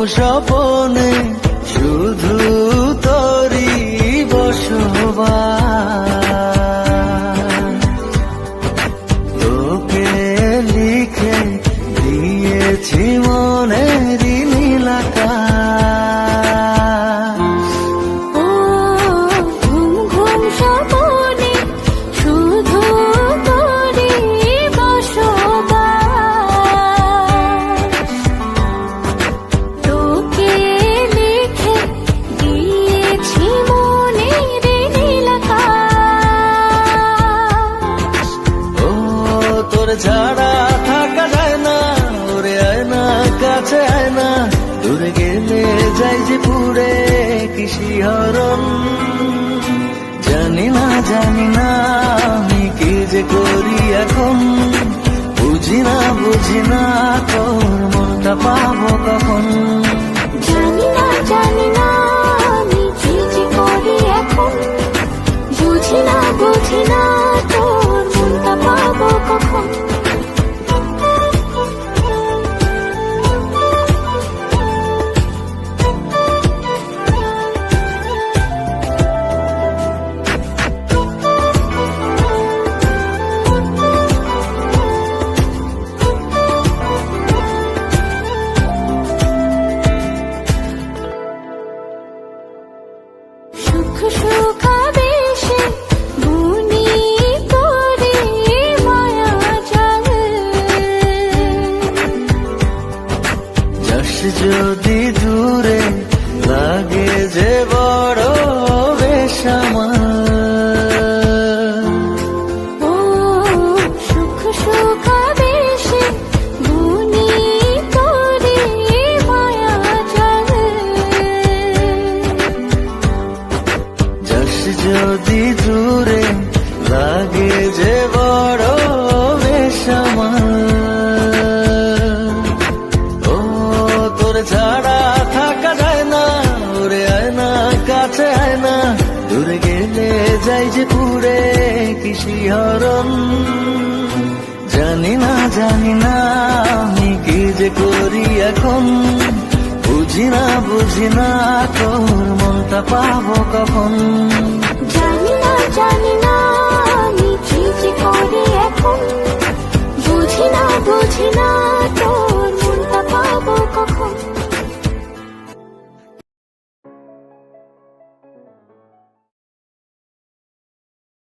স্বপনে শুধু তোরই বসবাস। তোকে লিখে দিয়েছি মনের নীল আকাশ। ও ঘুম ঘুম স্বপনে শুধু তোরই বসবাস। তোকে লিখে দিয়েছি মনের নীল আকাশ। ও তোর ছাড়া থাকা যায় না, ওরে আয় না কাছে আয় না, দূরে গেলে যাই যে পুরে কি শিহরণ। জানি না আমি কি যে করি এখন, বুঝি না তোর মনটা পাবো কখন। জানি না আমি কি যে করি এখন, বুঝি না তোর মনটা পাবো কখন। সুখ সুখাবেশে বুনি তোরে মায়া জাল। যাস যদি দূরে লাগে যে বড় বেসামাল। ও সুখ সুখাবেশে বুনি তোরে মায়া জাল। যাস যদি দূরে লাগে যে বড় বেসামাল। ও তোর ছাড়া থাকা যায় না, ওরে আয় না কাছে আয় না, দূরে গেলে যাই যে পুরে কি শিহরণ। জানি না আমি কি যে করি এখন, বুঝি না তোর মনটা পাবো কখন। জানি না আমি কি যে করি এখন, বুঝি না তোর